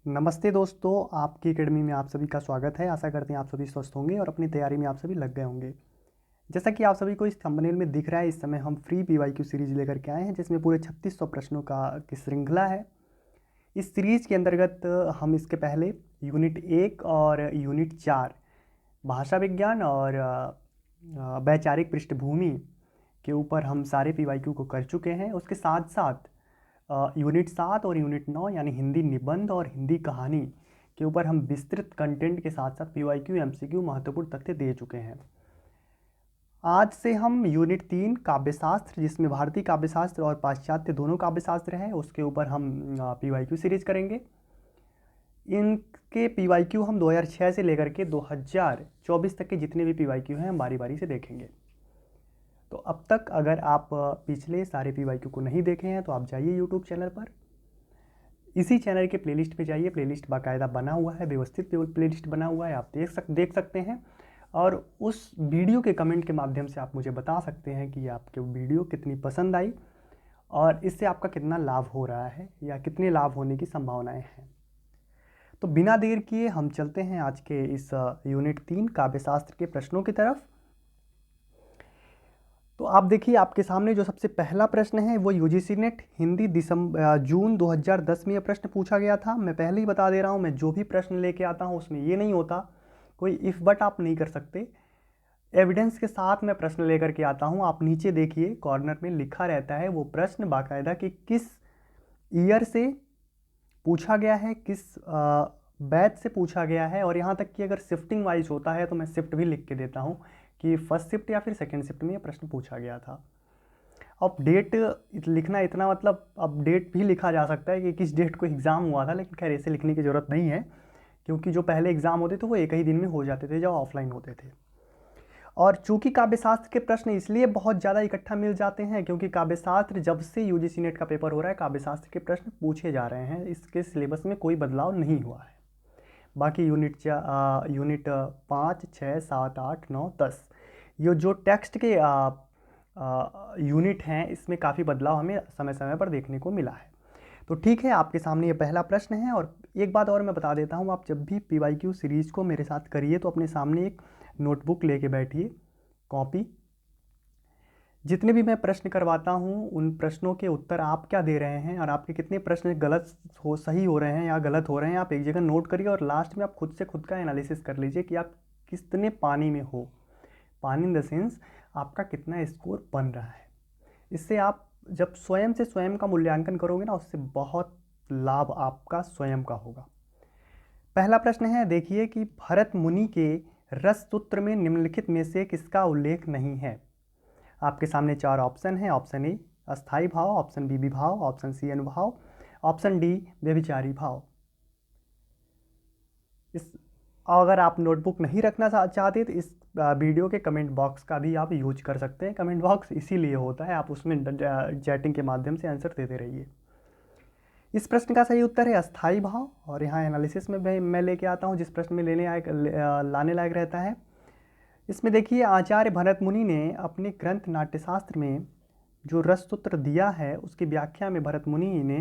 नमस्ते दोस्तों, आपकी एकेडमी में आप सभी का स्वागत है। आशा करते हैं आप सभी स्वस्थ होंगे और अपनी तैयारी में आप सभी लग गए होंगे। जैसा कि आप सभी को इस थंबनेल में दिख रहा है, इस समय हम फ्री पीवाईक्यू सीरीज लेकर के आए हैं, जिसमें पूरे 3600 प्रश्नों की श्रृंखला है। इस सीरीज के अंतर्गत हम इसके पहले यूनिट 1 और यूनिट 4 भाषा विज्ञान और वैचारिक पृष्ठभूमि के ऊपर हम सारे पीवाईक्यू को कर चुके हैं। उसके साथ साथ यूनिट 7 और यूनिट 9 यानी हिंदी निबंध और हिंदी कहानी के ऊपर हम विस्तृत कंटेंट के साथ साथ पीवाईक्यू एमसीक्यू महत्वपूर्ण तथ्य दे चुके हैं। आज से हम यूनिट 3 काव्यशास्त्र, जिसमें भारतीय काव्यशास्त्र और पाश्चात्य दोनों काव्यशास्त्र है, उसके ऊपर हम पीवाईक्यू सीरीज करेंगे। इनके पीवाईक्यू हम 2006 से लेकर के 2024 तक के जितने भी पीवाईक्यू हैं हम बारी बारी से देखेंगे। तो अब तक अगर आप पिछले सारे पीवाईक्यू को नहीं देखे हैं तो आप जाइए यूट्यूब चैनल पर, इसी चैनल के प्लेलिस्ट पे जाइए। प्लेलिस्ट बाकायदा बना हुआ है, व्यवस्थित प्लेलिस्ट बना हुआ है, आप देख सकते हैं। और उस वीडियो के कमेंट के माध्यम से आप मुझे बता सकते हैं कि आपके वीडियो कितनी पसंद आई और इससे आपका कितना लाभ हो रहा है या कितने लाभ होने की संभावनाएं हैं। तो बिना देर किए हम चलते हैं आज के इस यूनिट 3 काव्यशास्त्र के प्रश्नों की तरफ। तो आप देखिए, आपके सामने जो सबसे पहला प्रश्न है वो यूजीसी नेट हिंदी जून 2010 में यह प्रश्न पूछा गया था। मैं पहले ही बता दे रहा हूँ, मैं जो भी प्रश्न लेके आता हूँ उसमें ये नहीं होता, कोई इफ बट आप नहीं कर सकते। एविडेंस के साथ मैं प्रश्न लेकर के आता हूँ। आप नीचे देखिए, कॉर्नर में लिखा रहता है वो प्रश्न बाकायदा कि किस ईयर से पूछा गया है, किस बैच से पूछा गया है। और यहाँ तक कि अगर शिफ्टिंग वाइज होता है तो मैं शिफ्ट भी लिख के देता हूँ कि फर्स्ट शिफ्ट या फिर सेकेंड शिफ्ट में ये प्रश्न पूछा गया था। अब डेट लिखना इतना, मतलब अब डेट भी लिखा जा सकता है कि किस डेट को एग्ज़ाम हुआ था, लेकिन खैर ऐसे लिखने की ज़रूरत नहीं है, क्योंकि जो पहले एग्ज़ाम होते थे वो एक ही दिन में हो जाते थे जब ऑफलाइन होते थे। और चूंकि काव्यशास्त्र के प्रश्न इसलिए बहुत ज़्यादा इकट्ठा मिल जाते हैं क्योंकि काव्यशास्त्र जब से यूजीसी नेट का पेपर हो रहा है काव्यशास्त्र के प्रश्न पूछे जा रहे हैं, इसके सिलेबस में कोई बदलाव नहीं हुआ है। बाकी यूनिट 5, 6, 7, 8, 9, 10 ये जो टेक्स्ट के यूनिट हैं, इसमें काफ़ी बदलाव हमें समय समय पर देखने को मिला है। तो ठीक है, आपके सामने ये पहला प्रश्न है। और एक बात और मैं बता देता हूँ, आप जब भी पीवाईक्यू सीरीज़ को मेरे साथ करिए तो अपने सामने एक नोटबुक लेके बैठिए, कॉपी। जितने भी मैं प्रश्न करवाता हूँ उन प्रश्नों के उत्तर आप क्या दे रहे हैं और आपके कितने प्रश्न सही हो रहे हैं या गलत हो रहे हैं, आप एक जगह नोट करिए और लास्ट में आप खुद से खुद का एनालिसिस कर लीजिए कि आप कितने पानी में हो। पानी इन द सेंस आपका कितना स्कोर बन रहा है। इससे आप जब स्वयं से स्वयं का मूल्यांकन करोगे ना, उससे बहुत लाभ आपका स्वयं का होगा। पहला प्रश्न है, देखिए कि भरत मुनि के रस सूत्र में निम्नलिखित में से किसका उल्लेख नहीं है। आपके सामने 4 ऑप्शन है। ऑप्शन ए अस्थाई भाव, ऑप्शन बी विभाव, ऑप्शन सी अनुभाव, ऑप्शन डी व्यभिचारी भाव। इस अगर आप नोटबुक नहीं रखना चाहते तो इस वीडियो के कमेंट बॉक्स का भी आप यूज कर सकते हैं। कमेंट बॉक्स इसीलिए होता है, आप उसमें चैटिंग के माध्यम से आंसर देते रहिए। इस प्रश्न का सही उत्तर है अस्थाई भाव। और यहाँ एनालिसिस में मैं लेके आता हूँ जिस प्रश्न में लाने लायक रहता है। इसमें देखिए, आचार्य भरत मुनि ने अपने ग्रंथ नाट्यशास्त्र में जो रस सूत्र दिया है उसकी व्याख्या में भरत मुनि ने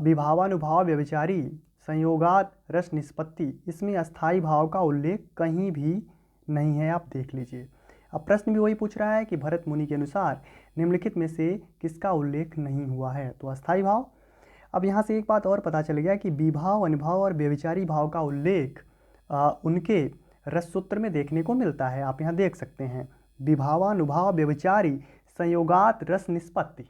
विभावानुभाव व्यभिचारी संयोगात रस निष्पत्ति, इसमें अस्थाई भाव का उल्लेख कहीं भी नहीं है। आप देख लीजिए, अब प्रश्न भी वही पूछ रहा है कि भरत मुनि के अनुसार निम्नलिखित में से किसका उल्लेख नहीं हुआ है, तो अस्थाई भाव। अब यहाँ से एक बात और पता चल गया कि विभाव, अनुभाव और व्यभिचारी भाव का उल्लेख उनके रस सूत्र में देखने को मिलता है। आप यहाँ देख सकते हैं, विभावानुभाव व्यभिचारी संयोगात रस निष्पत्ति,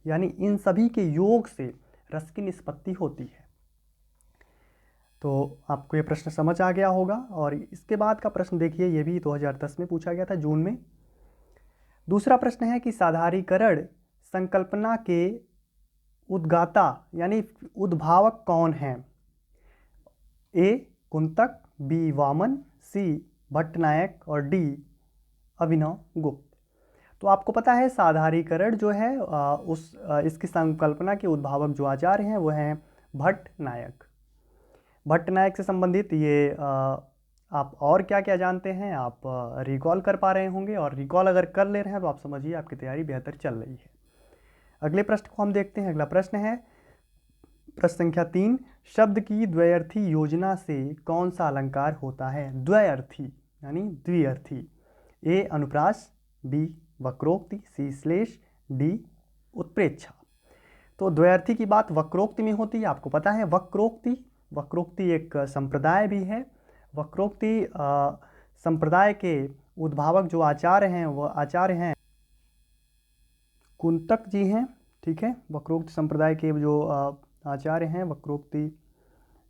यानी इन सभी के योग से रस की निष्पत्ति होती है। तो आपको ये प्रश्न समझ आ गया होगा। और इसके बाद का प्रश्न देखिए, ये भी 2010 में पूछा गया था, जून में। दूसरा प्रश्न है कि साधारीकरण संकल्पना के उद्गाता यानी उद्भावक कौन है। ए कुंतक, बी वामन, सी भट्टनायक और डी अभिनव गुप्त। तो आपको पता है साधारीकरण जो है इसकी संकल्पना के उद्भावक जो आचार्य हैं वो हैं भट्टनायक। भट्टनायक से संबंधित ये आप और क्या क्या जानते हैं आप रिकॉल कर पा रहे होंगे, और रिकॉल अगर कर ले रहे हैं तो आप समझिए आपकी तैयारी बेहतर चल रही है। अगले प्रश्न को हम देखते हैं। अगला प्रश्न है, प्रश्न संख्या 3, शब्द की द्व्यर्थी योजना से कौन सा अलंकार होता है? द्व्यर्थी यानी द्विअर्थी। ए अनुप्रास, बी वक्रोक्ति, सी श्लेष, डी उत्प्रेक्षा। तो द्व्यर्थी की बात वक्रोक्ति में होती है, आपको पता है। वक्रोक्ति एक संप्रदाय भी है। वक्रोक्ति संप्रदाय के उद्भावक जो आचार्य हैं वह आचार्य हैं कुंतक जी हैं। ठीक है, वक्रोक्ति संप्रदाय के जो आचार्य हैं, वक्रोक्ति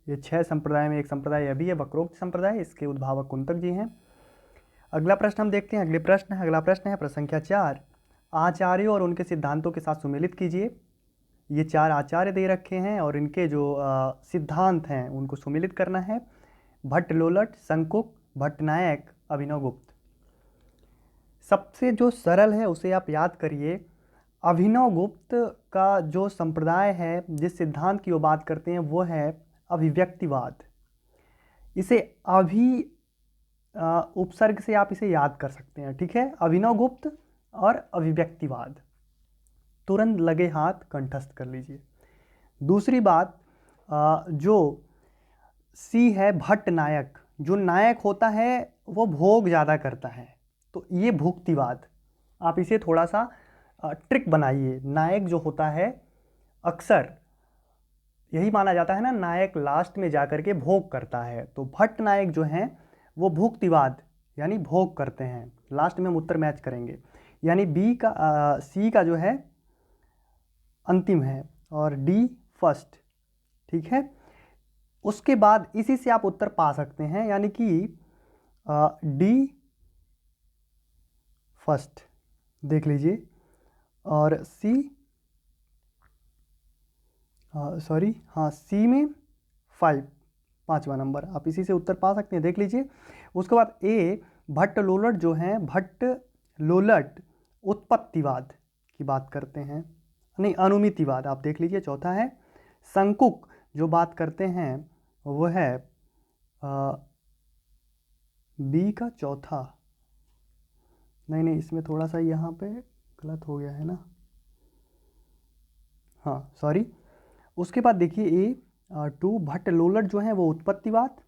ये 6 संप्रदाय में एक संप्रदाय यह भी है वक्रोक्ति संप्रदाय, इसके उद्भावक कुंतक जी हैं। अगला प्रश्न हम देखते हैं। अगला प्रश्न है प्रश्न संख्या 4, आचार्यों और उनके सिद्धांतों के साथ सुमेलित कीजिए। ये 4 आचार्य दे रखे हैं और इनके जो सिद्धांत हैं उनको सुमेलित करना है। भट्ट लोलट, शंकुक, भट्टनायक, अभिनवगुप्त। सबसे जो सरल है उसे आप याद करिए। अभिनवगुप्त का जो संप्रदाय है, जिस सिद्धांत की वो बात करते हैं, वो है अभिव्यक्तिवाद। इसे उपसर्ग से आप इसे याद कर सकते हैं। ठीक है, अभिनवगुप्त और अभिव्यक्तिवाद, तुरंत लगे हाथ कंठस्थ कर लीजिए। दूसरी बात जो सी है भट्टनायक। जो नायक होता है वो भोग ज़्यादा करता है, तो ये भुक्तिवाद। आप इसे थोड़ा सा ट्रिक बनाइए। नायक जो होता है अक्सर यही माना जाता है ना, नायक लास्ट में जाकर के भोग करता है। तो भट्ट नायक जो हैं वो भुक्तिवाद यानी भोग करते हैं। लास्ट में हम उत्तर मैच करेंगे, यानी सी का जो है अंतिम है और डी फर्स्ट। ठीक है, उसके बाद इसी से आप उत्तर पा सकते हैं, यानी कि डी फर्स्ट देख लीजिए और सी सी में 5, 5वां नंबर। आप इसी से उत्तर पा सकते हैं, देख लीजिए। उसके बाद ए भट्ट लोलट जो हैं, भट्ट लोलट उत्पत्तिवाद की बात करते हैं, नहीं अनुमितिवाद, आप देख लीजिए। चौथा है शंकुक जो बात करते हैं वो है बी का चौथा। नहीं, इसमें थोड़ा सा यहाँ पे गलत हो गया है ना, हाँ सॉरी। उसके बाद देखिए ए 2 भट्ट लोलट जो है वो उत्पत्तिवाद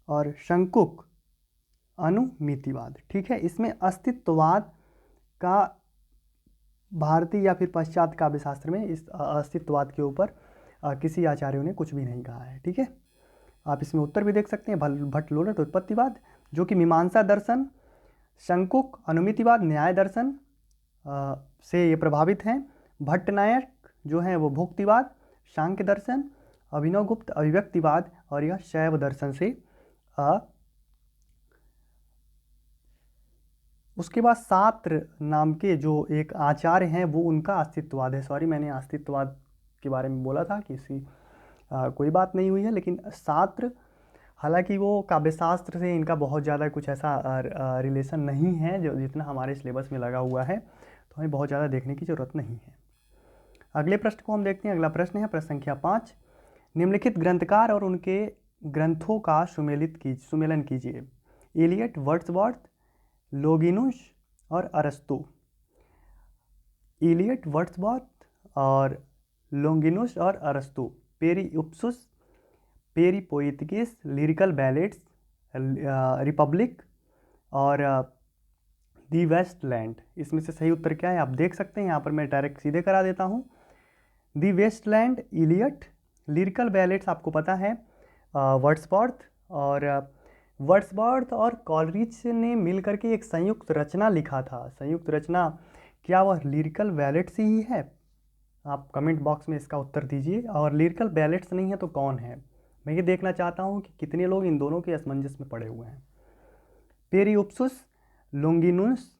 और शंकुक अनुमितिवाद। ठीक है, इसमें अस्तित्ववाद का भारतीय या फिर पश्चात काव्य शास्त्र में इस अस्तित्ववाद के ऊपर किसी आचार्यों ने कुछ भी नहीं कहा है। ठीक है, आप इसमें उत्तर भी देख सकते हैं। भट्ट लोलट उत्पत्तिवाद जो कि मीमांसा दर्शन, शंकुक अनुमितिवाद न्याय दर्शन से ये प्रभावित हैं। भट्टनायक जो हैं वो भुक्तिवाद, सांख्य दर्शन, अभिनवगुप्त अभिव्यक्तिवाद और यह शैव दर्शन से। उसके बाद सात्र नाम के जो एक आचार्य हैं वो उनका अस्तित्ववाद है। सॉरी, मैंने अस्तित्ववाद के बारे में बोला था कि कोई बात नहीं हुई है, लेकिन सात्र हालांकि वो काव्यशास्त्र से इनका बहुत ज़्यादा कुछ ऐसा रिलेशन नहीं है जो जितना हमारे सिलेबस में लगा हुआ है, तो हमें बहुत ज़्यादा देखने की ज़रूरत नहीं है। अगले प्रश्न को हम देखते हैं। अगला प्रश्न है प्रश्न संख्या 5, निम्नलिखित ग्रंथकार और उनके ग्रंथों का सुमेलन कीजिए। एलियट, वर्ड्सवर्थ, लोगिनुस और अरस्तु। एलियट, वर्ड्सवर्थ और लोगिनुस और अरस्तु। पेरिप्सूस, पेरिपोएटिकिस, लिरिकल बैलेट्स, रिपब्लिक और दी वेस्टलैंड। इसमें से सही उत्तर क्या है आप देख सकते हैं। यहाँ पर मैं डायरेक्ट सीधे करा देता हूँ। दी वेस्टलैंड, इलियट, लिरिकल बैलेट्स आपको पता है वर्ड्सवर्थ और कॉलरिज ने मिल करके एक संयुक्त रचना लिखा था। संयुक्त रचना क्या वह लिरिकल बैलेट्स ही है? आप कमेंट बॉक्स में इसका उत्तर दीजिए। और लिरिकल बैलेट्स नहीं है तो कौन है? मैं ये देखना चाहता हूँ कि कितने लोग इन दोनों के असमंजस में पड़े हुए हैं। पेरिप्सूस, लोगिनुस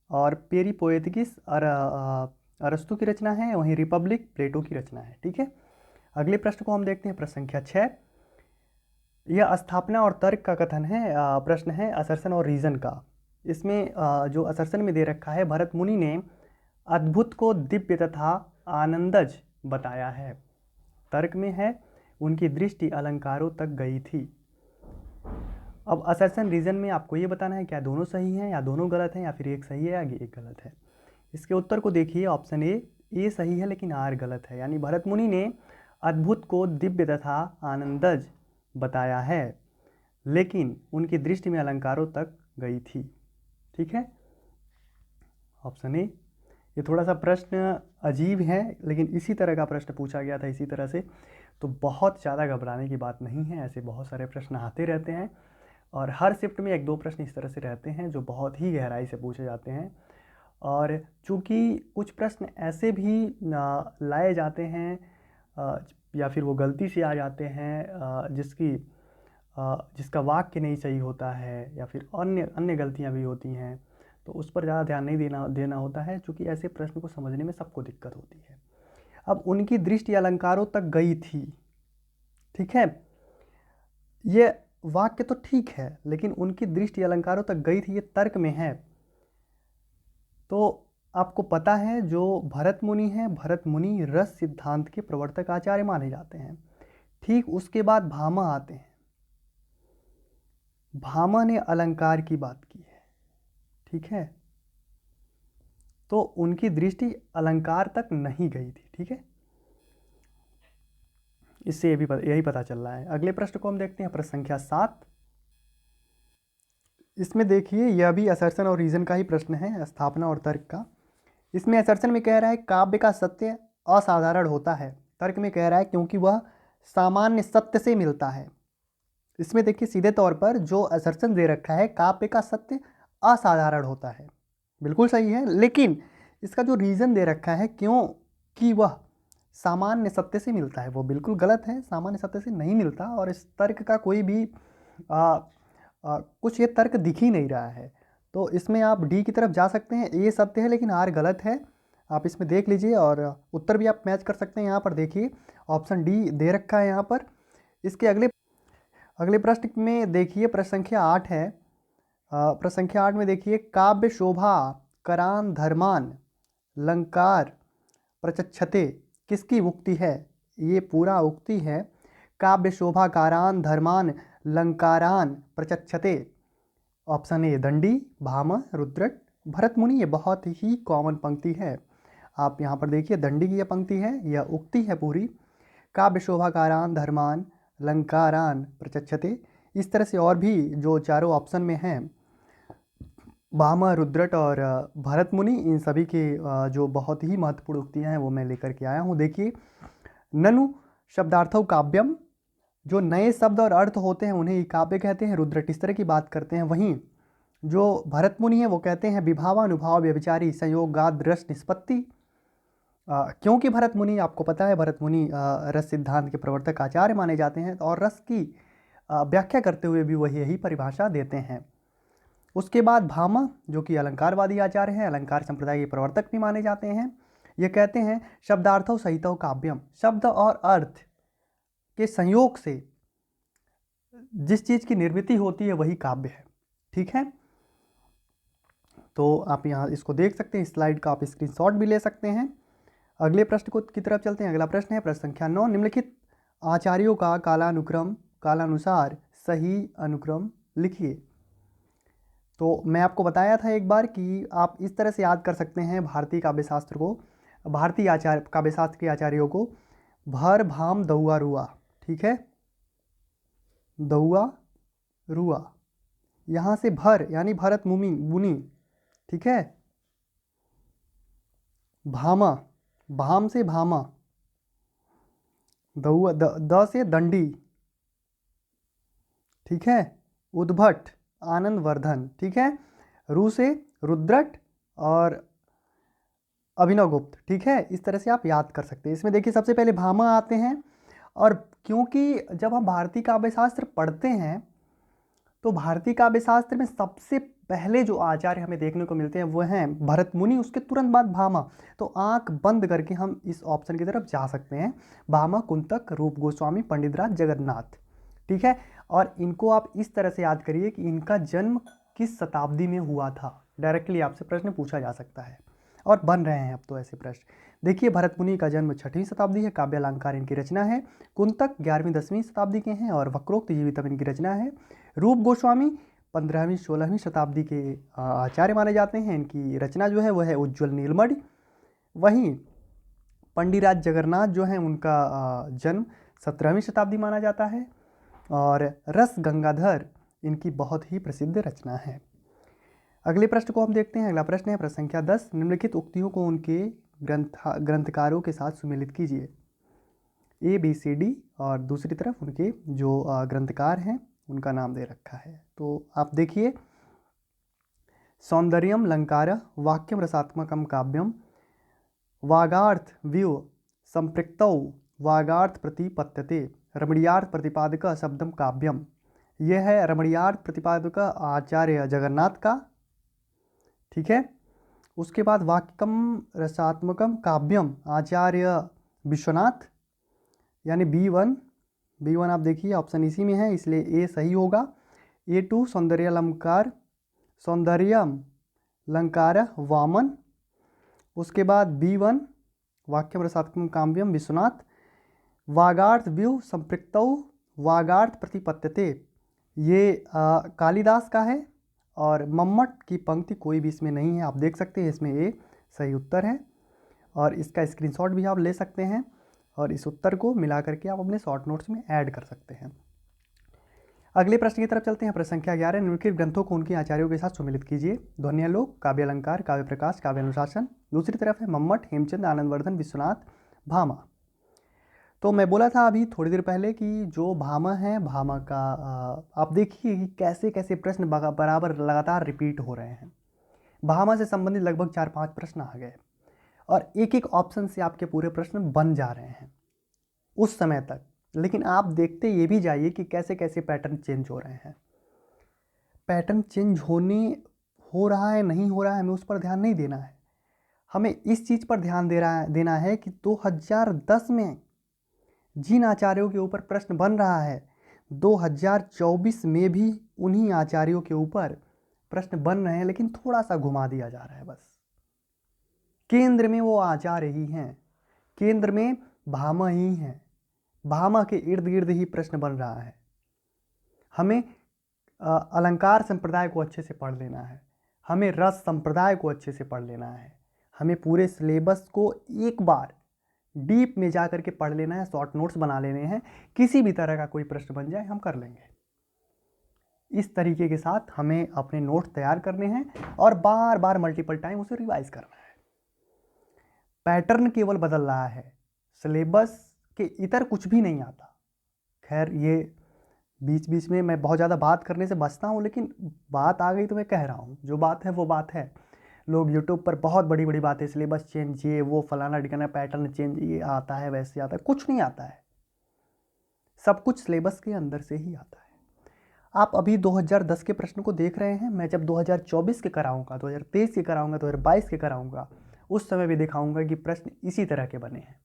और पेरिपोएटिकिस अरस्तु की रचना है, वहीं रिपब्लिक प्लेटो की रचना है। ठीक है, अगले प्रश्न को हम देखते हैं। प्रश्न संख्या 6, यह स्थापना और तर्क का कथन है। प्रश्न है असर्शन और रीजन का। इसमें जो असर्शन में दे रखा है, भरत मुनि ने अद्भुत को दिव्य तथा आनंदज बताया है। तर्क में है उनकी दृष्टि अलंकारों तक गई थी। अब असर्शन रीजन में आपको ये बताना है क्या दोनों सही हैं या दोनों गलत हैं या फिर एक सही है या एक गलत है। इसके उत्तर को देखिए। ऑप्शन ए सही है लेकिन आर गलत है, यानी भरत मुनि ने अद्भुत को दिव्य तथा आनंदज बताया है, लेकिन उनकी दृष्टि में अलंकारों तक गई थी। ठीक है, ऑप्शन ए। ये थोड़ा सा प्रश्न अजीब है, लेकिन इसी तरह का प्रश्न पूछा गया था इसी तरह से, तो बहुत ज़्यादा घबराने की बात नहीं है। ऐसे बहुत सारे प्रश्न आते रहते हैं और हर शिफ्ट में एक दो प्रश्न इस तरह से रहते हैं जो बहुत ही गहराई से पूछे जाते हैं। और चूँकि कुछ प्रश्न ऐसे भी लाए जाते हैं या फिर वो गलती से आ जाते हैं जिसका वाक्य नहीं सही होता है, या फिर अन्य अन्य गलतियाँ भी होती हैं, तो उस पर ज़्यादा ध्यान नहीं देना होता है, क्योंकि ऐसे प्रश्न को समझने में सबको दिक्कत होती है। अब उनकी दृष्टि अलंकारों तक गई थी, ठीक है, ये वाक्य तो ठीक है, लेकिन उनकी दृष्टि अलंकारों तक गई थी, ये तर्क में है। तो आपको पता है जो भरत मुनि हैं, भरत मुनि रस सिद्धांत के प्रवर्तक आचार्य माने जाते हैं। ठीक उसके बाद भामा आते हैं। भामा ने अलंकार की बात की है, ठीक है, तो उनकी दृष्टि अलंकार तक नहीं गई थी। ठीक है, इससे यही पता चल रहा है। अगले प्रश्न को हम देखते हैं, प्रश्न संख्या 7। इसमें देखिए, यह भी असर्शन और रीजन का ही प्रश्न है, स्थापना और तर्क का। इसमें असर्शन में कह रहा है काव्य का सत्य असाधारण होता है। तर्क में कह रहा है क्योंकि वह सामान्य सत्य से मिलता है। इसमें देखिए सीधे तौर पर जो असर्शन दे रखा है काव्य का सत्य असाधारण होता है, बिल्कुल सही है, लेकिन इसका जो रीज़न दे रखा है क्यों कि वह सामान्य सत्य से मिलता है, वो बिल्कुल गलत है, सामान्य सत्य से नहीं मिलता। और इस तर्क का कोई भी कुछ ये तर्क दिख ही नहीं रहा है। तो इसमें आप डी की तरफ जा सकते हैं, ए सत्य है लेकिन आर गलत है। आप इसमें देख लीजिए और उत्तर भी आप मैच कर सकते हैं। यहाँ पर देखिए ऑप्शन डी दे रखा है यहाँ पर। इसके अगले प्रश्न में देखिए, प्रश्न संख्या 8 है। प्रश्न संख्या 8 में देखिए, काव्य शोभा करान धर्मान लंकार प्रचक्षते किसकी उक्ति है? ये पूरा उक्ति है, काव्य शोभा कारान धर्मान लंकारान प्रचक्षते। ऑप्शन ए दंडी, भामा, रुद्रट, भरत मुनि। ये बहुत ही कॉमन पंक्ति है। आप यहाँ पर देखिए दंडी की यह पंक्ति है, यह उक्ति है पूरी, काव्य शोभा कारान धर्मान लंकारान प्रचक्षते। इस तरह से और भी जो चारों ऑप्शन में हैं, भामा, रुद्रट और भरत मुनि, इन सभी के जो बहुत ही महत्वपूर्ण उक्तियाँ हैं वो मैं लेकर के आया हूँ। देखिए, ननु शब्दार्थो काव्यम, जो नए शब्द और अर्थ होते हैं उन्हें काव्य कहते हैं। रुद्रट इस तरह की बात करते हैं। वहीं जो भरत मुनि है वो कहते हैं विभावानुभाव व्यभिचारी संयोगाद रस निष्पत्ति। क्योंकि भरत मुनि, आपको पता है भरत मुनि रस सिद्धांत के प्रवर्तक आचार्य माने जाते हैं, और रस की व्याख्या करते हुए भी वही यही परिभाषा देते हैं। उसके बाद भामा, जो कि अलंकारवादी आचार्य हैं, अलंकार संप्रदाय के प्रवर्तक भी माने जाते हैं, ये कहते हैं शब्दार्थो सहितो काव्यम, शब्द और अर्थ के संयोग से जिस चीज़ की निर्मित होती है वही काव्य है। ठीक है, तो आप यहाँ इसको देख सकते हैं, स्लाइड का आप स्क्रीनशॉट भी ले सकते हैं। अगले प्रश्न की तरफ चलते हैं। अगला प्रश्न है प्रश्न संख्या 9, निम्नलिखित आचार्यों का कालानुसार सही अनुक्रम लिखिए। तो मैं आपको बताया था एक बार कि आप इस तरह से याद कर सकते हैं भारतीय काव्यशास्त्र को, भारतीय काव्यशास्त्र के आचार्यों को, भर भाम दहुआ रुआ। ठीक है, दहुआ रुआ, यहाँ से भर यानी भरत मुनि, ठीक है, भामा, भाम से भामा, दहुआ द से दंडी, ठीक है, उद्भट आनंद वर्धन, ठीक है, रू से रुद्रट और अभिनव गुप्त। ठीक है, इस तरह से आप याद कर सकते हैं। इसमें देखिए सबसे पहले भामा आते हैं, और क्योंकि जब हम भारतीय काव्यशास्त्र पढ़ते हैं तो भारतीय काव्यशास्त्र में सबसे पहले जो आचार्य हमें देखने को मिलते हैं वो हैं भरत मुनि, उसके तुरंत बाद भामा। तो आंख बंद करके हम इस ऑप्शन की तरफ जा सकते हैं, भामा, कुंतक, रूप गोस्वामी, पंडितराज जगन्नाथ। ठीक है, और इनको आप इस तरह से याद करिए कि इनका जन्म किस शताब्दी में हुआ था, डायरेक्टली आपसे प्रश्न पूछा जा सकता है, और बन रहे हैं अब तो ऐसे प्रश्न। देखिए, भरत मुनि का जन्म 6वीं शताब्दी है, काव्य अलंकार इनकी रचना है। कुंतक 11वीं-10वीं शताब्दी के हैं और वक्रोक्त जीवितम इनकी रचना है। रूप गोस्वामी 15वीं-16वीं शताब्दी के आचार्य माने जाते हैं, इनकी रचना जो है वह है उज्ज्वल नीलमणि। वहीं पंडितराज जगन्नाथ जो हैं उनका जन्म 17वीं शताब्दी माना जाता है, और रस गंगाधर इनकी बहुत ही प्रसिद्ध रचना है। अगले प्रश्न को हम देखते हैं। अगला प्रश्न है प्रश्न संख्या 10, निम्नलिखित उक्तियों को उनके ग्रंथकारों के साथ सुमेलित कीजिए। ए बी सी डी, और दूसरी तरफ उनके जो ग्रंथकार हैं उनका नाम दे रखा है। तो आप देखिए, सौंदर्यम लंकार वाक्यम रसात्मकम काव्यम वागार्थ व्यूह संपृक्तौ वागार्थ प्रतिपत्तते रमणीयार्थ प्रतिपादक शब्दम काव्यम। यह है रमणीयार्थ प्रतिपादक आचार्य जगन्नाथ का, ठीक है। उसके बाद वाक्यम रसात्मकम काव्यम आचार्य विश्वनाथ, यानी B1 आप देखिए ऑप्शन इसी में है, इसलिए ए सही होगा। A2 सौंदर्यम लंकार वामन। उसके बाद B1 वाक्यम रसात्मकम काव्यम विश्वनाथ, वागार्थ व्यूह संपृक्तौ वागार्थ प्रतिपत्तते ये कालिदास का है, और मम्मट की पंक्ति कोई भी इसमें नहीं है, आप देख सकते हैं इसमें ए सही उत्तर है, और इसका स्क्रीनशॉट भी आप ले सकते हैं और इस उत्तर को मिला करके आप अपने शॉर्ट नोट्स में ऐड कर सकते हैं। अगले प्रश्न की तरफ चलते हैं। प्रश्न संख्या 11, निम्नलिखित ग्रंथों को उनके आचार्यों के साथ सुमेलित कीजिए। ध्वन्यालोक, काव्य अलंकार, काव्य प्रकाश, काव्य अनुशासन। दूसरी तरफ है मम्मट, हेमचंद, आनंदवर्धन, विश्वनाथ, भामा। तो मैं बोला था अभी थोड़ी देर पहले कि जो भामा है, भामा का आप देखिए कि कैसे कैसे प्रश्न बराबर लगातार रिपीट हो रहे हैं। भामा से संबंधित लगभग 4-5 प्रश्न आ गए, और एक एक ऑप्शन से आपके पूरे प्रश्न बन जा रहे हैं उस समय तक। लेकिन आप देखते ये भी जाइए कि कैसे कैसे पैटर्न चेंज हो रहे हैं। पैटर्न चेंज हो रहा है नहीं हो रहा है, हमें उस पर ध्यान नहीं देना है। हमें इस चीज़ पर ध्यान देना है कि 2010 में जिन आचार्यों के ऊपर प्रश्न बन रहा है, 2024 में भी उन्हीं आचार्यों के ऊपर प्रश्न बन रहे हैं, लेकिन थोड़ा सा घुमा दिया जा रहा है बस। केंद्र में वो आचार्य ही हैं, केंद्र में भामा ही हैं, भामा के इर्द गिर्द ही प्रश्न बन रहा है। हमें अलंकार संप्रदाय को अच्छे से पढ़ लेना है, हमें रस संप्रदाय को अच्छे से पढ़ लेना है, हमें पूरे सिलेबस को एक बार डीप में जा करके पढ़ लेना है, शॉर्ट नोट्स बना लेने हैं। किसी भी तरह का कोई प्रश्न बन जाए हम कर लेंगे। इस तरीके के साथ हमें अपने नोट्स तैयार करने हैं और बार बार मल्टीपल टाइम उसे रिवाइज करना है। पैटर्न केवल बदल रहा है, सिलेबस के इतर कुछ भी नहीं आता। खैर, ये बीच बीच में मैं बहुत ज़्यादा बात करने से बचता हूँ, लेकिन बात आ गई तो मैं कह रहा हूँ, जो बात है वो बात है। लोग यूट्यूब पर बहुत बड़ी बड़ी बातें, सिलेबस चेंज, ये वो फलाना ढिकाना, पैटर्न चेंज, ये आता है वैसे आता है, कुछ नहीं आता है। सब कुछ सिलेबस के अंदर से ही आता है। आप अभी 2010 के प्रश्न को देख रहे हैं, मैं जब 2024 के कराऊंगा, 2023 के कराऊंगा, 2022 के कराऊंगा, उस समय भी दिखाऊंगा कि प्रश्न इसी तरह के बने हैं।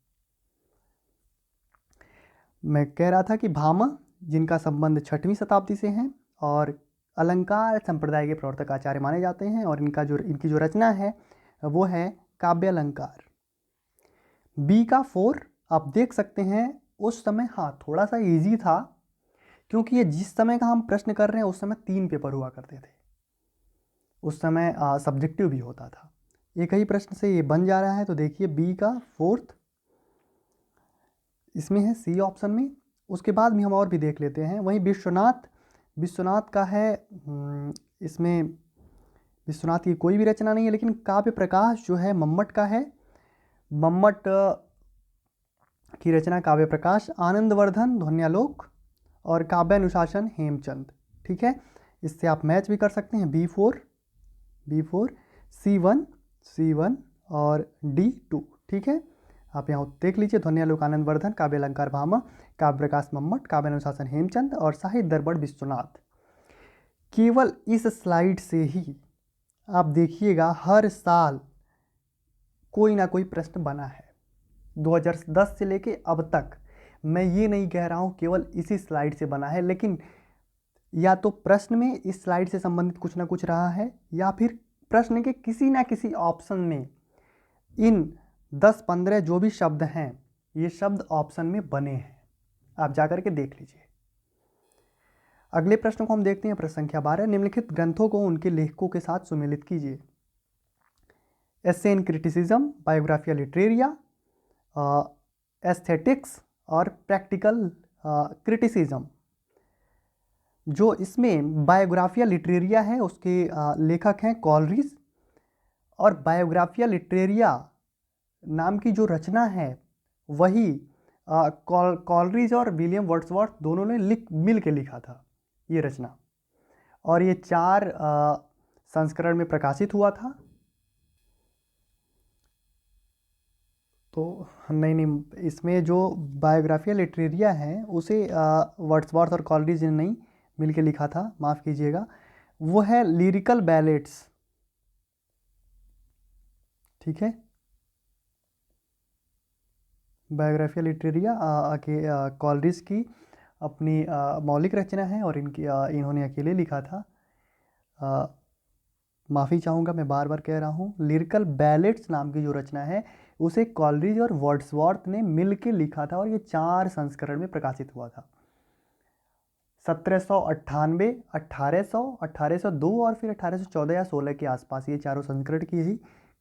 मैं कह रहा था कि भामा, जिनका संबंध 6वीं शताब्दी से है और अलंकार संप्रदाय के प्रवर्तक आचार्य माने जाते हैं, और इनकी जो रचना है वो है काव्य अलंकार। बी का 4 आप देख सकते हैं। उस समय हाँ थोड़ा सा इजी था, क्योंकि ये जिस समय का हम प्रश्न कर रहे हैं उस समय 3 पेपर हुआ करते थे। उस समय सब्जेक्टिव भी होता था। एक ही प्रश्न से ये बन जा रहा है, तो देखिए बी का 4 इसमें है, सी ऑप्शन में। उसके बाद भी हम और भी देख लेते हैं। वहीं विश्वनाथ का है, इसमें विश्वनाथ की कोई भी रचना नहीं है, लेकिन काव्य प्रकाश जो है मम्मट का है। मम्मट की रचना काव्य प्रकाश, आनंदवर्धन ध्वन्यालोक, और काव्य अनुशासन हेमचंद। ठीक है, इससे आप मैच भी कर सकते हैं। B4 C1 और D2। ठीक है, आप यहाँ देख लीजिए, ध्वन्यालोक आनंदवर्धन, काव्य अलंकार भामा, काव्य प्रकाश मम्मट, काव्य अनुशासन हेमचंद, और साहित्य दर्पण विश्वनाथ। केवल इस स्लाइड से ही आप देखिएगा हर साल कोई ना कोई प्रश्न बना है 2010 से लेके अब तक। मैं ये नहीं कह रहा हूँ केवल इसी स्लाइड से बना है, लेकिन या तो प्रश्न में इस स्लाइड से संबंधित कुछ ना कुछ रहा है, या फिर प्रश्न के किसी ना किसी ऑप्शन में इन 10-15 जो भी शब्द हैं, ये शब्द ऑप्शन में बने हैं। आप जाकर के देख लीजिए। अगले प्रश्न को हम देखते हैं। प्रश्न संख्या 12, निम्नलिखित ग्रंथों को उनके लेखकों के साथ सुमेलित कीजिए। एसे इन क्रिटिसिज्म, बायोग्राफिया लिटरेरिया, एस्थेटिक्स और प्रैक्टिकल क्रिटिसिज्म। जो इसमें बायोग्राफिया लिटरेरिया है उसके लेखक हैं कॉलरिज, और बायोग्राफिया लिटरेरिया नाम की जो रचना है वही कॉलरिज और विलियम वर्ड्सवर्थ दोनों ने मिल के लिखा था ये रचना, और ये 4 संस्करण में प्रकाशित हुआ था। तो नहीं, इसमें जो बायोग्राफिया लिटरेरिया है उसे वर्ड्सवर्थ और कॉलरिज ने नहीं मिल के लिखा था, माफ़ कीजिएगा, वो है लिरिकल बैलेट्स। ठीक है, बायोग्राफिया लिटरेरिया के कॉलरिज की अपनी मौलिक रचना है और इन्होंने अकेले लिखा था। माफ़ी चाहूँगा, मैं बार बार कह रहा हूँ, लिरिकल बैलेट्स नाम की जो रचना है उसे कॉलरिज और वर्ड्सवर्थ ने मिल के लिखा था, और ये 4 संस्करण में प्रकाशित हुआ था। 1798, 1800, 1802 और फिर 1814 या 16 के आसपास, ये चारों संस्करण की ही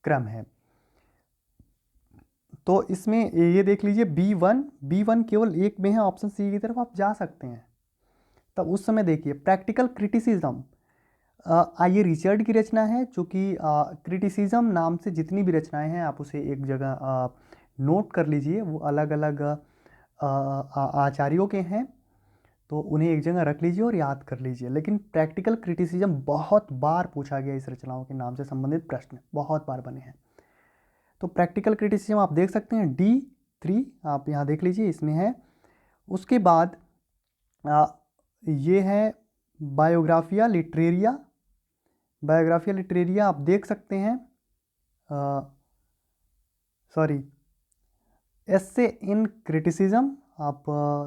क्रम है। तो इसमें ये देख लीजिए B1 केवल एक में है, ऑप्शन सी की तरफ आप जा सकते हैं। तब उस समय देखिए प्रैक्टिकल क्रिटिसिज्म, ये रिचर्ड की रचना है, चूँकि क्रिटिसिज्म नाम से जितनी भी रचनाएं हैं आप उसे एक जगह नोट कर लीजिए, वो अलग अलग आचार्यों के हैं, तो उन्हें एक जगह रख लीजिए और याद कर लीजिए। लेकिन प्रैक्टिकल क्रिटिसिज्म बहुत बार पूछा गया, इस रचनाओं के नाम से संबंधित प्रश्न बहुत बार बने हैं। तो प्रैक्टिकल क्रिटिसिज्म आप देख सकते हैं D3, आप यहाँ देख लीजिए इसमें है। उसके बाद ये है बायोग्राफिया लिटरेरिया। बायोग्राफिया लिटरेरिया आप देख सकते हैं, सॉरी, एस्से इन क्रिटिसिज्म, आप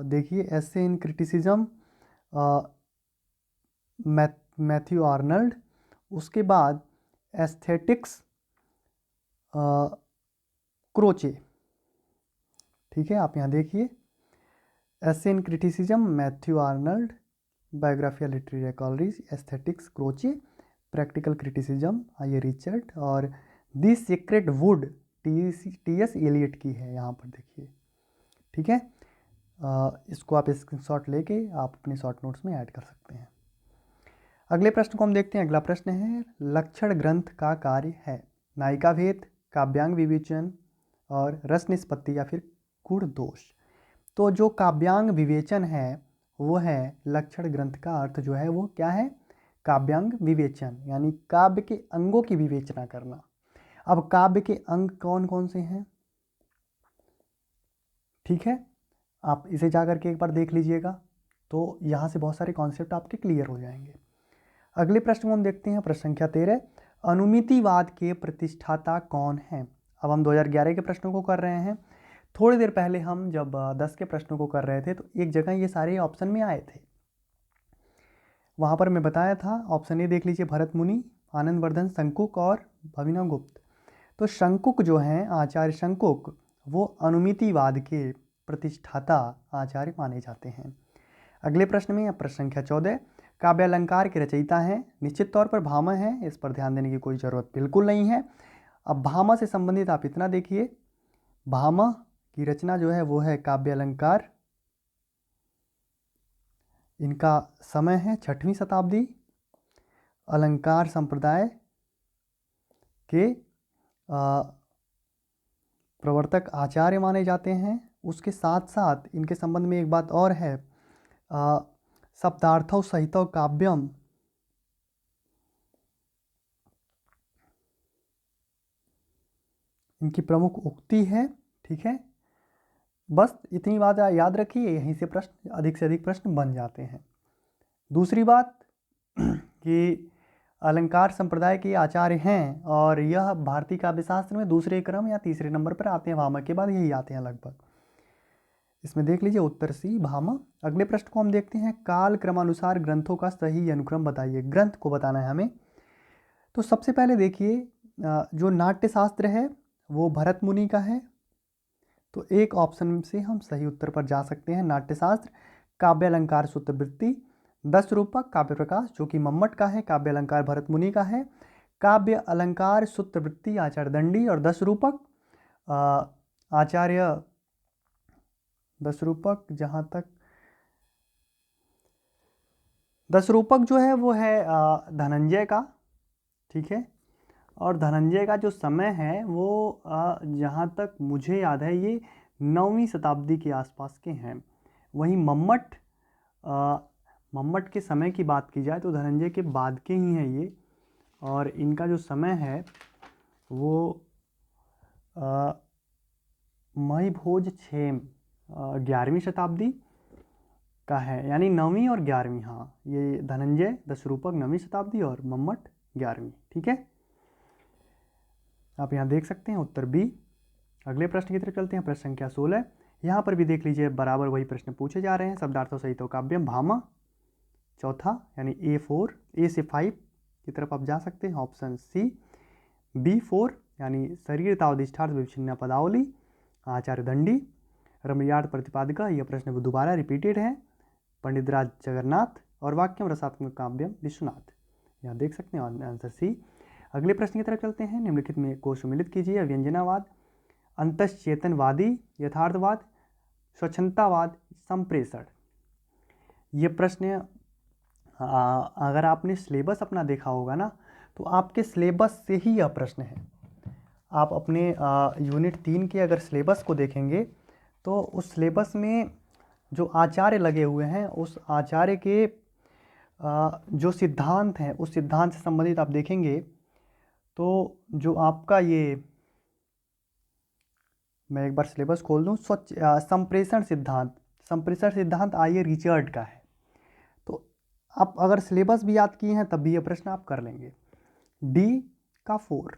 देखिए essay in criticism Matthew Arnold. उसके बाद एस्थेटिक्स क्रोचे। ठीक है, आप यहाँ देखिए essay in criticism Matthew Arnold, Biographia Literaria Coleridge, aesthetics Croce, practical criticism ये रिचर्ड, और the secret would T.S. Elliott की है, यहाँ पर देखिए। ठीक है, इसको आप स्क्रीनशॉट लेके आप अपने शॉर्ट नोट्स में ऐड कर सकते हैं। अगले प्रश्न को हम देखते हैं। अगला प्रश्न है, लक्षण ग्रंथ का कार्य है नायिका भेद, काव्यांग विवेचन और रस निष्पत्ति या फिर गुण दोष। तो जो काव्यांग विवेचन है वो है लक्षण ग्रंथ का अर्थ जो है वो क्या है, काव्यांग विवेचन, यानी काव्य के अंगों की विवेचना करना। अब काव्य के अंग कौन कौन से हैं, ठीक है, आप इसे जाकर के एक बार देख लीजिएगा, तो यहाँ से बहुत सारे कॉन्सेप्ट आपके क्लियर हो जाएंगे। अगले प्रश्न को हम देखते हैं, प्रश्न संख्या 13, अनुमितिवाद के प्रतिष्ठाता कौन है। अब हम 2011 के प्रश्नों को कर रहे हैं। थोड़ी देर पहले हम जब 10 के प्रश्नों को कर रहे थे तो एक जगह ये सारे ऑप्शन में आए थे, वहाँ पर मैं बताया था, ऑप्शन ए देख लीजिए, भरत मुनि, आनंदवर्धन शंकुक और अभिनवगुप्त। तो शंकुक जो हैं, आचार्य शंकुक, वो अनुमितिवाद के प्रतिष्ठाता आचार्य माने जाते हैं। अगले प्रश्न में प्रश्न संख्या 14, काव्य अलंकार के रचयिता हैं, निश्चित तौर पर भामा है, इस पर ध्यान देने की कोई ज़रूरत बिल्कुल नहीं है। अब भामा से संबंधित आप इतना देखिए, भामा की रचना जो है वो है काव्य अलंकार, इनका समय है 6वीं शताब्दी, अलंकार संप्रदाय के प्रवर्तक आचार्य माने जाते हैं। उसके साथ साथ इनके संबंध में एक बात और है, शब्दार्थौ सहितौ काव्यम, इनकी प्रमुख उक्ति है। ठीक है, बस इतनी बात याद रखिए, यहीं से प्रश्न अधिक से अधिक प्रश्न बन जाते हैं। दूसरी बात कि अलंकार संप्रदाय के आचार्य हैं और यह भारतीय काव्यशास्त्र में दूसरे क्रम या तीसरे नंबर पर आते हैं, भामा के बाद यही आते हैं लगभग। इसमें देख लीजिए उत्तर सी भामा। अगले प्रश्न को हम देखते हैं, काल क्रमानुसार ग्रंथों का सही अनुक्रम बताइए। ग्रंथ को बताना है हमें। तो सबसे पहले देखिए, जो नाट्यशास्त्र है वो भरत मुनि का है, तो एक ऑप्शन से हम सही उत्तर पर जा सकते हैं, नाट्यशास्त्र। काव्य अलंकार सूत्रवृत्ति, 10 रूपक काव्य प्रकाश जो कि मम्मट का है, काव्य अलंकार भरत मुनि का है। काव्य अलंकार सूत्रवृत्ति आचार्य दंडी, और 10 रूपक आचार्य दशरूपक, जहाँ तक दशरूपक जो है वो है धनंजय का, ठीक है। और धनंजय का जो समय है वो जहाँ तक मुझे याद है ये 9वीं शताब्दी के आसपास के हैं। वहीं मम्मट के समय की बात की जाए तो धनंजय के बाद के ही हैं ये, और इनका जो समय है वो मई भोज 11वीं शताब्दी का है, यानी 9वीं और 11वीं। हाँ, ये धनंजय दशरूपक 9वीं शताब्दी और मम्मट 11वीं, ठीक है। आप यहाँ देख सकते हैं उत्तर बी। अगले प्रश्न की तरफ चलते हैं, प्रश्न संख्या 16। यहाँ पर भी देख लीजिए बराबर वही प्रश्न पूछे जा रहे हैं। शब्दार्थों सहित काव्यम भामा, चौथा यानी A से 5 की तरफ आप जा सकते हैं, ऑप्शन सी। B4 यानी शरीर तावधिष्ठार्थ विच्छिन्ना पदावली, आचार्य दंडी। रमणीयार्थ प्रतिपादिका, यह प्रश्न दोबारा रिपीटेड है, पंडित राज जगन्नाथ। और वाक्यम रसात्मक काव्यम विश्वनाथ। यहाँ देख सकते हैं आंसर सी। अगले प्रश्न की तरफ चलते हैं। निम्नलिखित में को सम्मिलित कीजिए। व्यंजनावाद, अंतश्चेतनवादी, यथार्थवाद, स्वच्छंदतावाद, संप्रेषण। ये प्रश्न अगर आपने सिलेबस अपना देखा होगा ना, तो आपके सिलेबस से ही यह प्रश्न है। आप अपने यूनिट 3 के अगर सिलेबस को देखेंगे तो उस सिलेबस में जो आचार्य लगे हुए हैं, उस आचार्य के जो सिद्धांत हैं, उस सिद्धांत से संबंधित आप देखेंगे तो जो आपका ये, मैं एक बार सिलेबस खोल दूं, संप्रेषण सिद्धांत आर्य रिचर्ड का है। तो आप अगर सिलेबस भी याद किए हैं तब भी ये प्रश्न आप कर लेंगे। डी का 4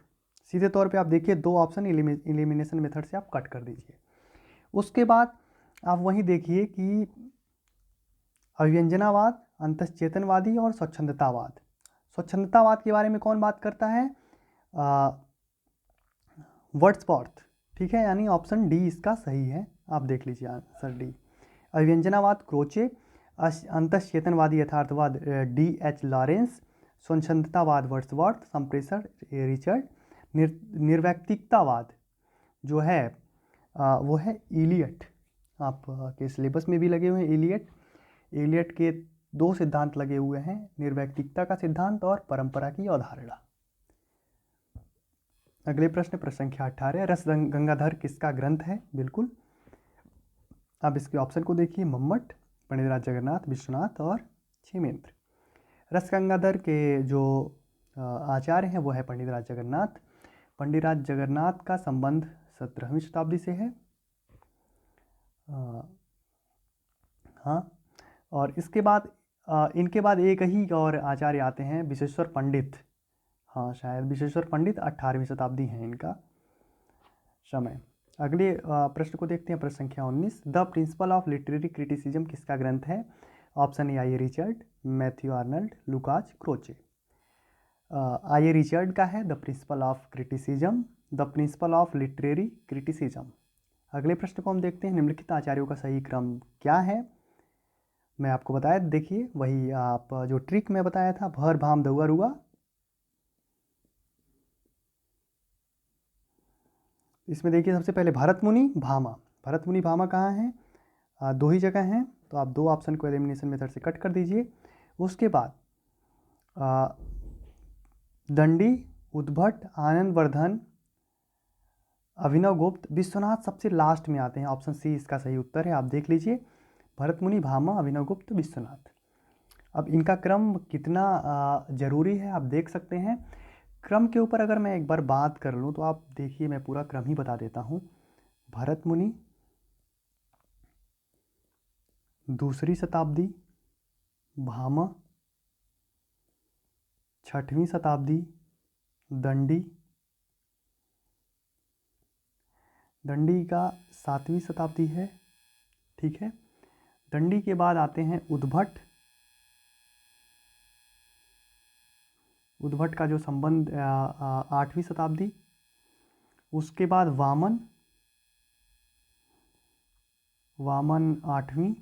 सीधे तौर पे आप देखिए, 2 ऑप्शन एलिमिनेशन मेथड से आप कट कर दीजिए। उसके बाद आप वहीं देखिए कि अव्यंजनावाद, अंतश्चेतनवादी और स्वच्छंदतावाद। स्वच्छंदतावाद के बारे में कौन बात करता है? वर्ड्सवर्थ, ठीक है, यानी ऑप्शन डी इसका सही है। आप देख लीजिए आंसर डी। अव्यंजनावाद क्रोचे, अंतश्चेतनवादी यथार्थवाद D.H. लॉरेंस, स्वच्छंदतावाद वर्ड्सवर्थ, संप्रेषण रिचर्ड, निर्वैयक्तिकतावाद जो है वो है इलियट। आप के सिलेबस में भी लगे हुए हैं इलियट के 2 सिद्धांत लगे हुए हैं, निर्वैयक्तिकता का सिद्धांत और परंपरा की अवधारणा। अगले प्रश्न संख्या 18। रस गंगाधर किसका ग्रंथ है? बिल्कुल, आप इसके ऑप्शन को देखिए, मम्मट, पंडित राज जगन्नाथ, विश्वनाथ और क्षेमेंद्र। रस गंगाधर के जो आचार्य हैं वो है पंडित राज जगन्नाथ। पंडित राज जगन्नाथ का संबंध 17वीं शताब्दी से है। हाँ, और इसके बाद इनके बाद एक ही और आचार्य आते हैं, विश्वेश्वर पंडित। हाँ, शायद विश्वेश्वर पंडित 18वीं शताब्दी है इनका समय। अगले प्रश्न को देखते हैं, प्रश्न संख्या 19। The principle of literary criticism किसका ग्रंथ है? Option A I Richard, Matthew Arnold, Lucas Croce. I Richard का है the principle of criticism, the principle of literary criticism. अगले प्रश्न को हम देखते हैं, निम्नलिखित आचार्यों का सही क्रम क्या है? मैं आपको बताया, देखिए वही आप जो ट्रिक मैं बताया था, भर भाम दउआ रुआ। इसमें देखिए सबसे पहले भरत मुनि भामा कहाँ है? 2 ही जगह हैं, तो आप 2 ऑप्शन को एलिमिनेशन मेथड से कट कर दीजिए। उसके बाद दंडी, उद्भट, आनंदवर्धन, अभिनव गुप्त, विश्वनाथ सबसे लास्ट में आते हैं। ऑप्शन सी इसका सही उत्तर है। आप देख लीजिए, भरत मुनि, भामा, अभिनव गुप्त, विश्वनाथ। अब इनका क्रम कितना जरूरी है आप देख सकते हैं। क्रम के ऊपर अगर मैं एक बार बात कर लूँ तो आप देखिए, मैं पूरा क्रम ही बता देता हूँ। भरत मुनि 2री शताब्दी, भामा 6वीं शताब्दी, दंडी का 7वीं शताब्दी है, ठीक है। दंडी के बाद आते हैं उद्भट का जो संबंध 8वीं शताब्दी। उसके बाद वामन 8वीं,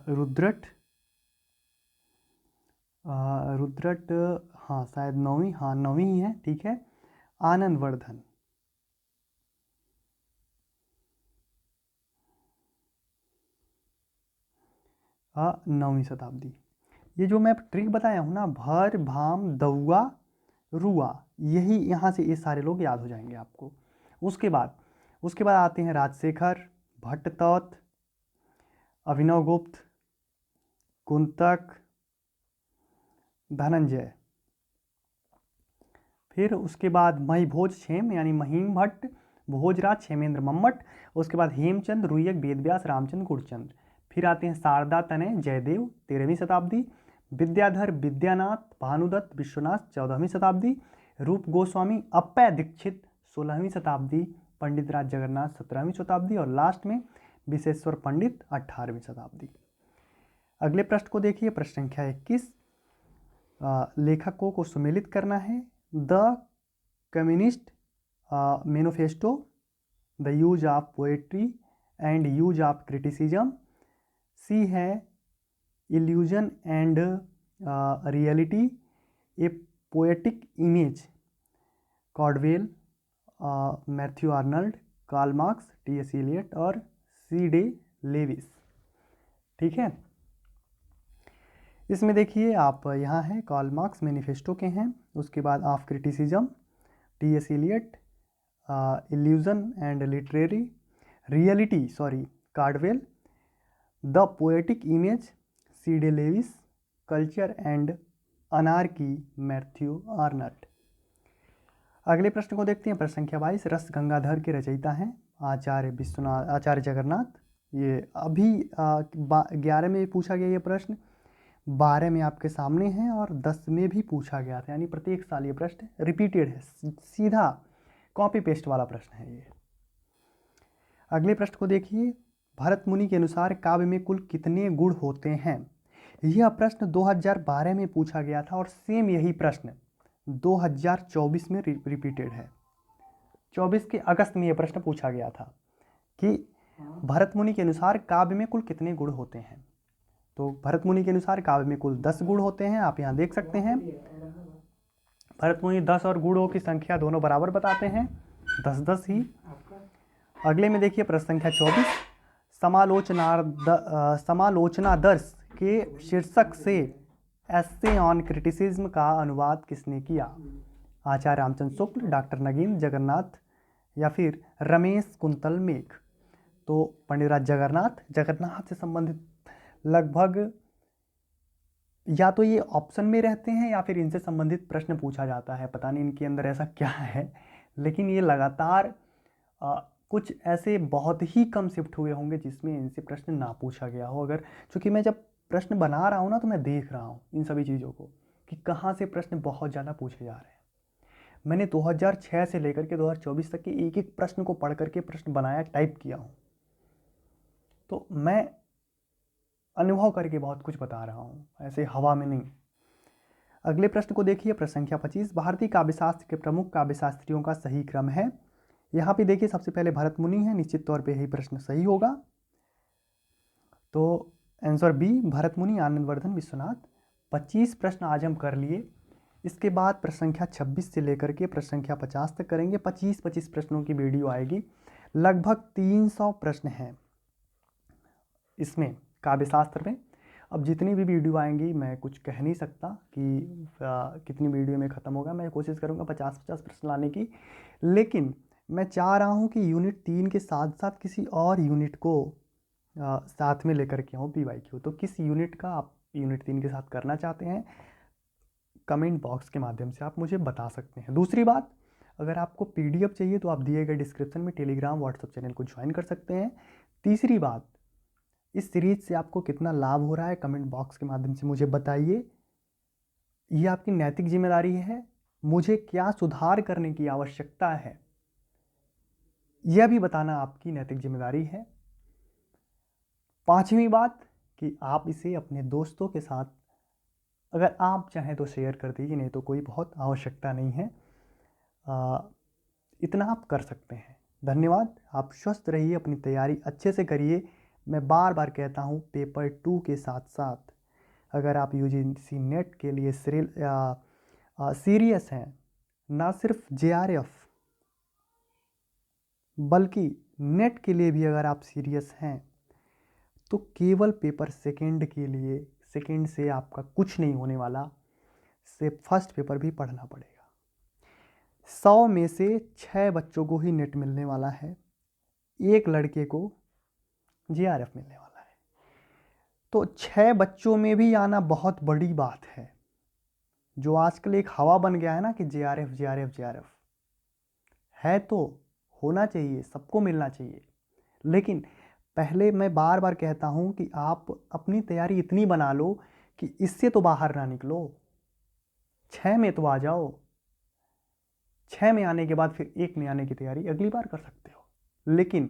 रुद्रट हाँ शायद 9वीं, हाँ 9वीं ही है, ठीक है। आनंदवर्धन 9वीं शताब्दी। ये जो मैं ट्रिक बताया हूँ ना, भर भाम दौआ रुआ, यही यहाँ से ये सारे लोग याद हो जाएंगे आपको। उसके बाद आते हैं राजशेखर, भट्टतौत, अभिनव गुप्त, कुंतक, धनंजय। फिर उसके बाद महिभोज क्षेम यानी महीम भट्ट, भोजराज, क्षेमेंद्र मम्मट। उसके बाद हेमचंद, रुयक, वेदव्यास, रामचंद्र, गुरचंद्र। फिर आते हैं शारदा तनय जयदेव, 13वीं शताब्दी। विद्याधर, विद्यानाथ, भानुदत्त, विश्वनाथ, 14वीं शताब्दी। रूप गोस्वामी, अप्पय दीक्षित, 16वीं शताब्दी। पंडित राज जगन्नाथ, 17वीं शताब्दी। और लास्ट में विश्वेश्वर पंडित, 18वीं शताब्दी। अगले प्रश्न को देखिए, प्रश्न संख्या 21। लेखकों को सुमेलित करना है। The communist manifesto, the use of poetry and use of criticism. सी है illusion and reality, a poetic image, Caudwell, Matthew Arnold, Karl Marx, T S. Eliot और सी.डे. लेविस। ठीक है, इसमें देखिए आप यहाँ है कार्ल मार्क्स मैनिफेस्टो के हैं। उसके बाद of criticism, T S. Eliot, illusion and literary reality Caudwell, the poetic image, C Day. Lewis, culture and anarchy, Matthew Arnold. अगले प्रश्न को देखते हैं, प्रश्न संख्या 22। रस गंगाधर के रचयिता हैं आचार्य जगन्नाथ। ये अभी 11 में पूछा गया ये प्रश्न, 12 में आपके सामने है और 10 में भी पूछा गया था, यानी प्रत्येक साल ये प्रश्न रिपीटेड है, सीधा कॉपी पेस्ट वाला प्रश्न है ये। अगले प्रश्न को देखिए, भरत मुनि के अनुसार काव्य में कुल कितने गुण होते हैं। यह प्रश्न 2012 में पूछा गया था और सेम यही प्रश्न 2024 में रिपीटेड है। 24 के अगस्त में यह प्रश्न पूछा गया था कि भरत मुनि के अनुसार काव्य में कुल कितने गुण होते हैं। तो भरत मुनि के अनुसार काव्य में कुल 10 गुण होते हैं, आप यहाँ देख सकते हैं। भरत मुनि 10 और गुणों की संख्या दोनों बराबर बताते हैं, 10-10 ही। अगले में देखिए प्रश्न संख्या 24। समालोचनादर्श के शीर्षक से एस्से ऑन क्रिटिसिज्म का अनुवाद किसने किया। आचार्य रामचंद्र शुक्ल, डॉक्टर नगीन जगन्नाथ या फिर रमेश कुंतल मेघ। तो पंडित राज जगन्नाथ से संबंधित लगभग या तो ये ऑप्शन में रहते हैं या फिर इनसे संबंधित प्रश्न पूछा जाता है, पता नहीं इनके अंदर ऐसा क्या है, लेकिन ये लगातार कुछ ऐसे बहुत ही कम शिफ्ट हुए होंगे जिसमें इनसे प्रश्न ना पूछा गया हो। अगर चूँकि मैं जब प्रश्न बना रहा हूँ ना, तो मैं देख रहा हूँ इन सभी चीज़ों को कि कहाँ से प्रश्न बहुत ज़्यादा पूछे जा रहे हैं। मैंने 2006 से लेकर के 2024 तक के एक एक प्रश्न को पढ़ करके प्रश्न बनाया, टाइप किया हूँ, तो मैं अनुभव करके बहुत कुछ बता रहा हूँ, ऐसे हवा में नहीं। अगले प्रश्न को देखिए, प्रश्न संख्या 25। भारतीय काव्यशास्त्र के प्रमुख काव्यशास्त्रियों का सही क्रम है। यहाँ पे देखिए सबसे पहले भरत मुनि है, निश्चित तौर पे यही प्रश्न सही होगा। तो आंसर बी, भरत मुनि, आनंदवर्धन, विश्वनाथ। 25 प्रश्न आज हम कर लिए। इसके बाद प्रश्न संख्या 26 से लेकर के प्रश्न संख्या 50 तक करेंगे। 25 प्रश्नों की वीडियो आएगी, लगभग 300 प्रश्न हैं इसमें काव्यशास्त्र में। अब जितनी भी वीडियो आएंगी मैं कुछ कह नहीं सकता कि कितनी वीडियो में ख़त्म होगा। मैं कोशिश करूँगा 50-50 प्रश्न लाने की, लेकिन मैं चाह रहा हूँ कि यूनिट 3 के साथ साथ किसी और यूनिट को साथ में लेकर के आऊँ PYQ। तो किस यूनिट का आप यूनिट 3 के साथ करना चाहते हैं, कमेंट बॉक्स के माध्यम से आप मुझे बता सकते हैं। दूसरी बात, अगर आपको PDF चाहिए तो आप दिए गए डिस्क्रिप्शन में टेलीग्राम व्हाट्सएप चैनल को ज्वाइन कर सकते हैं। तीसरी बात, इस सीरीज से आपको कितना लाभ हो रहा है कमेंट बॉक्स के माध्यम से मुझे बताइए। ये आपकी नैतिक जिम्मेदारी है, मुझे क्या सुधार करने की आवश्यकता है यह भी बताना आपकी नैतिक जिम्मेदारी है। पांचवी बात कि आप इसे अपने दोस्तों के साथ अगर आप चाहें तो शेयर कर दीजिए, नहीं तो कोई बहुत आवश्यकता नहीं है, इतना आप कर सकते हैं। धन्यवाद। आप स्वस्थ रहिए, अपनी तैयारी अच्छे से करिए। मैं बार बार कहता हूँ, पेपर 2 के साथ साथ अगर आप UGC नेट के लिए सीरियस हैं, ना सिर्फ JRF बल्कि नेट के लिए भी अगर आप सीरियस हैं, तो केवल पेपर सेकंड के लिए, सेकंड से आपका कुछ नहीं होने वाला, से फर्स्ट पेपर भी पढ़ना पड़ेगा। 100 में से 6 बच्चों को ही नेट मिलने वाला है, एक लड़के को जेआरएफ मिलने वाला है। तो 6 बच्चों में भी आना बहुत बड़ी बात है। जो आजकल एक हवा बन गया है ना कि जेआरएफ जेआरएफ जेआरएफ, है तो होना चाहिए, सबको मिलना चाहिए, लेकिन पहले मैं बार बार कहता हूं कि आप अपनी तैयारी इतनी बना लो कि इससे तो बाहर ना निकलो, 6 में तो आ जाओ। 6 में आने के बाद फिर 1 में आने की तैयारी अगली बार कर सकते हो। लेकिन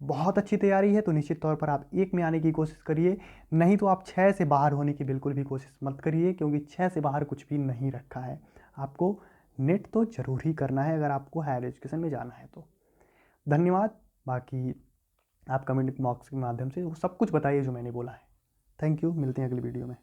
बहुत अच्छी तैयारी है तो निश्चित तौर पर आप 1 में आने की कोशिश करिए, नहीं तो आप 6 से बाहर होने की बिल्कुल भी कोशिश मत करिए, क्योंकि 6 से बाहर कुछ भी नहीं रखा है। आपको नेट तो जरूर ही करना है अगर आपको हायर एजुकेशन में जाना है तो। धन्यवाद। बाकी आप कमेंट बॉक्स के माध्यम से वो सब कुछ बताइए जो मैंने बोला है। थैंक यू, मिलते हैं अगली वीडियो में।